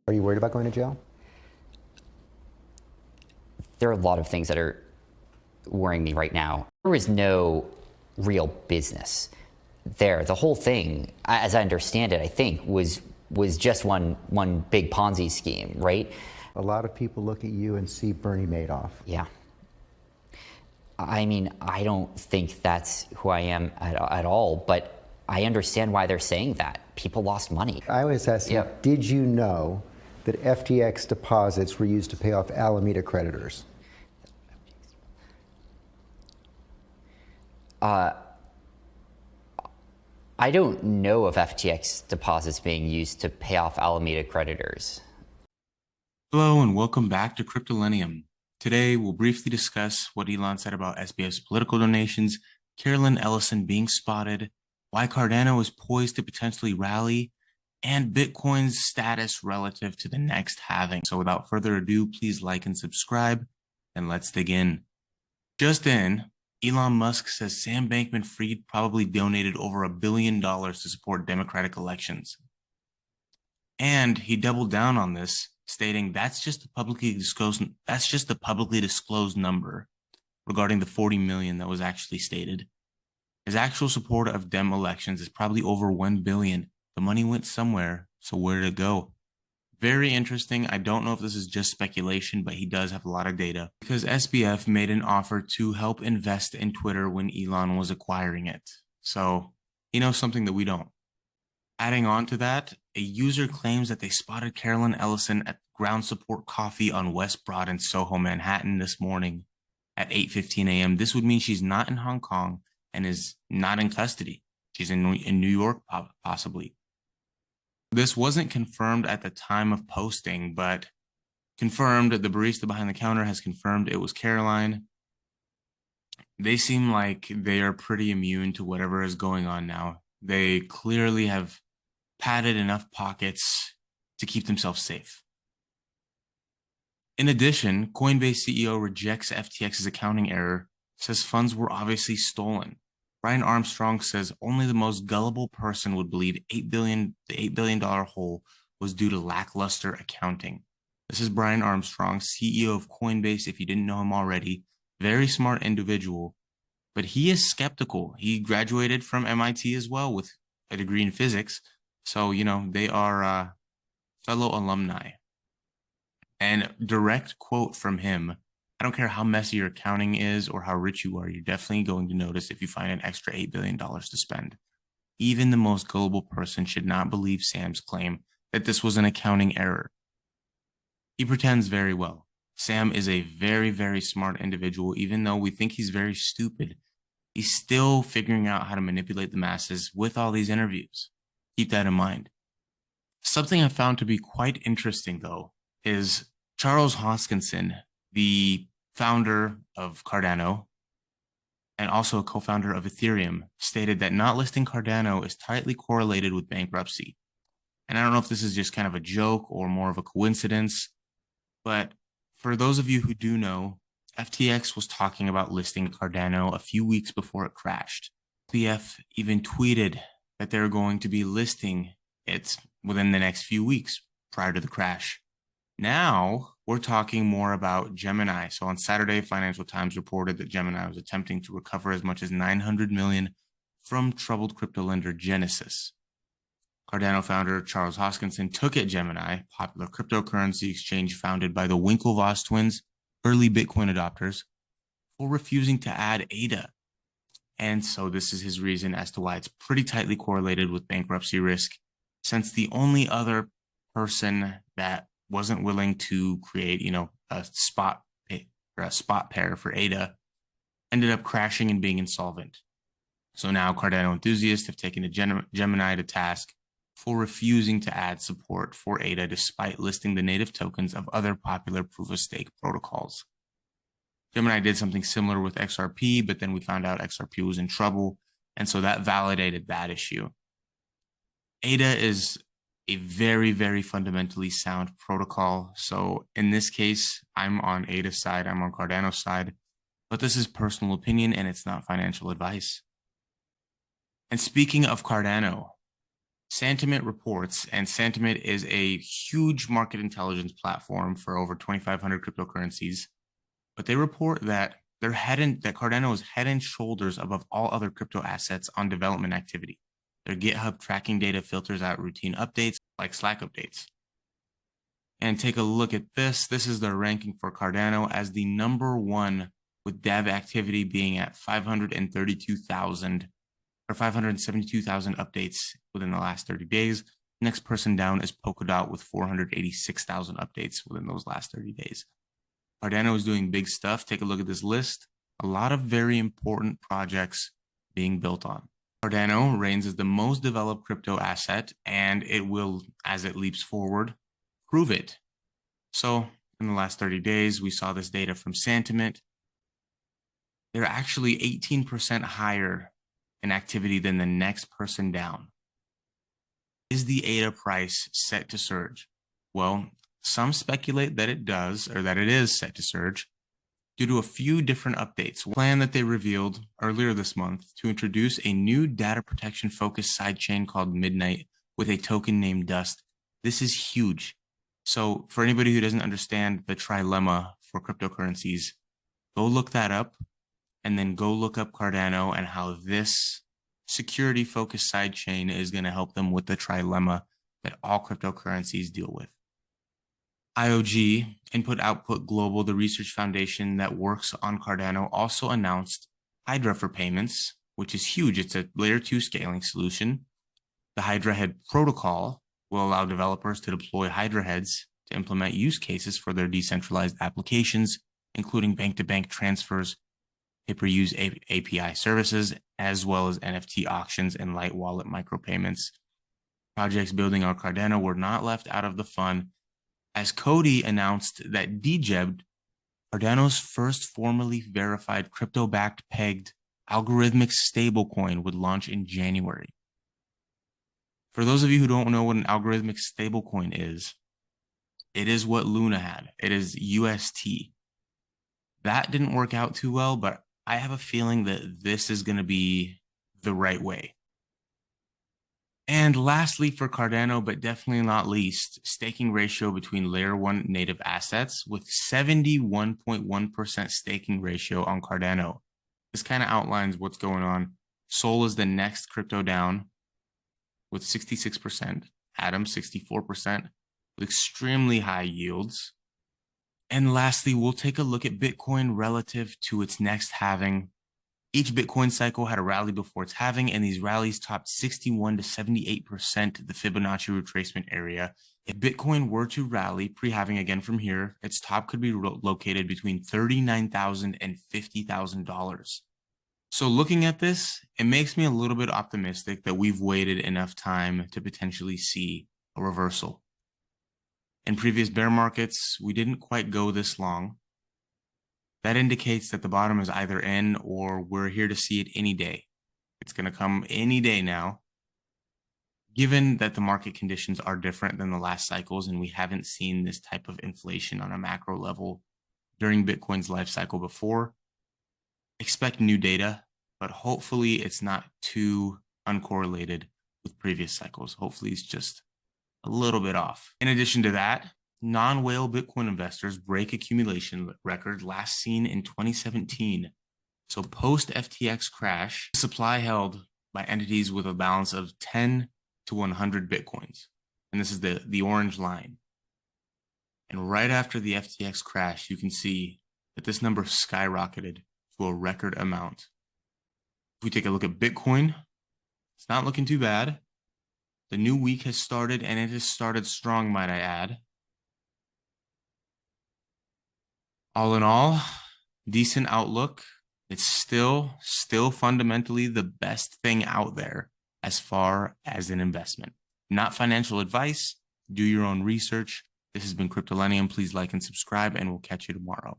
Are you worried about going to jail? There are a lot of things that are worrying me right now. There was no real business there. The whole thing, as I understand it, I think was just one big Ponzi scheme, right? A lot of people look at you and see Bernie Madoff. Yeah. I mean, I don't think that's who I am at all, but I understand why they're saying that. People lost money. I always ask you, did you know that FTX deposits were used to pay off Alameda creditors? I don't know of FTX deposits being used to pay off Alameda creditors. Hello and welcome back to Cryptollennium. Today we'll briefly discuss what Elon said about SBF's political donations, Caroline Ellison being spotted, why Cardano is poised to potentially rally, and Bitcoin's status relative to the next halving. So without further ado, please like and subscribe, and let's dig in. Just in, Elon Musk says Sam Bankman-Fried probably donated over $1 billion to support Democratic elections. And he doubled down on this, stating that's just the publicly disclosed number regarding the 40 million that was actually stated. His actual support of Dem Elections is probably over 1 billion. The money went somewhere, so where did it go? Very interesting. I don't know if this is just speculation, but he does have a lot of data because SBF made an offer to help invest in Twitter when Elon was acquiring it. So he knows something that we don't. Adding on to that, a user claims that they spotted Caroline Ellison at Ground Support Coffee on West Broad in SoHo, Manhattan this morning at 8:15 a.m. This would mean she's not in Hong Kong and is not in custody. She's in New York, possibly. This wasn't confirmed at the time of posting, but confirmed, the barista behind the counter has confirmed it was Caroline. They seem like they are pretty immune to whatever is going on now. They clearly have padded enough pockets to keep themselves safe. In addition, Coinbase CEO rejects FTX's accounting error, says funds were obviously stolen. Brian Armstrong says only the most gullible person would believe the $8 billion hole was due to lackluster accounting. This is Brian Armstrong, CEO of Coinbase, if you didn't know him already. Very smart individual, but he is skeptical. He graduated from MIT as well with a degree in physics. So, you know, they are fellow alumni. And direct quote from him, I don't care how messy your accounting is or how rich you are, you're definitely going to notice if you find an extra $8 billion to spend. Even the most gullible person should not believe Sam's claim that this was an accounting error. He pretends very well. Sam is a very, very smart individual. Even though we think he's very stupid, he's still figuring out how to manipulate the masses with all these interviews. Keep that in mind. Something I found to be quite interesting, though, is Charles Hoskinson, the founder of Cardano and also a co-founder of Ethereum, stated that not listing Cardano is tightly correlated with bankruptcy. And I don't know if this is just kind of a joke or more of a coincidence, but for those of you who do know, FTX was talking about listing Cardano a few weeks before it crashed. SBF even tweeted that they're going to be listing it within the next few weeks prior to the crash. Now we're talking more about Gemini. So on Saturday, Financial Times reported that Gemini was attempting to recover as much as $900 million from troubled crypto lender Genesis. Cardano founder Charles Hoskinson took at Gemini, popular cryptocurrency exchange founded by the Winklevoss twins, early Bitcoin adopters, for refusing to add ADA. And so this is his reason as to why it's pretty tightly correlated with bankruptcy risk, since the only other person that wasn't willing to create, a spot pair for ADA ended up crashing and being insolvent. So now Cardano enthusiasts have taken Gemini to task for refusing to add support for ADA despite listing the native tokens of other popular proof-of-stake protocols. Gemini did something similar with XRP, but then we found out XRP was in trouble, and so that validated that issue. ADA is a very, very fundamentally sound protocol. So in this case, I'm on ADA's side, I'm on Cardano's side, but this is personal opinion and it's not financial advice. And speaking of Cardano, Sentiment reports, and Sentiment is a huge market intelligence platform for over 2,500 cryptocurrencies, but they report that Cardano is head and shoulders above all other crypto assets on development activity. Their GitHub tracking data filters out routine updates like Slack updates. And take a look at this. This is their ranking for Cardano as the number one, with dev activity being at 532,000 or 572,000 updates within the last 30 days. Next person down is Polkadot with 486,000 updates within those last 30 days. Cardano is doing big stuff. Take a look at this list. A lot of very important projects being built on. Cardano reigns as the most developed crypto asset, and it will, as it leaps forward, prove it. So in the last 30 days, we saw this data from Sentiment. They're actually 18% higher in activity than the next person down. Is the ADA price set to surge? Well, some speculate that it does, or that it is set to surge, due to a few different updates. One plan that they revealed earlier this month to introduce a new data protection focused sidechain called Midnight with a token named Dust. This is huge. So for anybody who doesn't understand the trilemma for cryptocurrencies, go look that up, and then go look up Cardano and how this security focused sidechain is going to help them with the trilemma that all cryptocurrencies deal with. IOG, Input Output Global, the research foundation that works on Cardano, also announced Hydra for payments, which is huge. It's a layer 2 scaling solution. The Hydra head protocol will allow developers to deploy Hydra heads to implement use cases for their decentralized applications, including bank-to-bank transfers, pay-per-use API services, as well as NFT auctions and light wallet micropayments. Projects building on Cardano were not left out of the fun, as Cody announced that DGEB, Cardano's first formally verified crypto-backed pegged algorithmic stablecoin, would launch in January. For those of you who don't know what an algorithmic stablecoin is, it is what Luna had. It is UST. That didn't work out too well, but I have a feeling that this is going to be the right way. And lastly, for Cardano, but definitely not least, staking ratio between layer 1 native assets with 71.1% staking ratio on Cardano. This kind of outlines what's going on. Sol is the next crypto down with 66%, Atom 64%, with extremely high yields. And lastly, we'll take a look at Bitcoin relative to its next halving. Each Bitcoin cycle had a rally before its halving, and these rallies topped 61 to 78% the Fibonacci retracement area. If Bitcoin were to rally pre-halving again from here, its top could be located between $39,000 and $50,000. So looking at this, it makes me a little bit optimistic that we've waited enough time to potentially see a reversal. In previous bear markets, we didn't quite go this long. That indicates that the bottom is either in or we're here to see it any day. It's going to come any day now. Given that the market conditions are different than the last cycles and we haven't seen this type of inflation on a macro level during Bitcoin's life cycle before, expect new data, but hopefully it's not too uncorrelated with previous cycles. Hopefully it's just a little bit off. In addition to that, non-whale Bitcoin investors break accumulation record last seen in 2017. So post FTX crash, supply held by entities with a balance of 10 to 100 Bitcoins. And this is the orange line. And right after the FTX crash, you can see that this number skyrocketed to a record amount. If we take a look at Bitcoin, it's not looking too bad. The new week has started, and it has started strong, might I add. All in all, decent outlook. It's still fundamentally the best thing out there as far as an investment. Not financial advice. Do your own research. This has been Cryptollennium. Please like and subscribe, and we'll catch you tomorrow.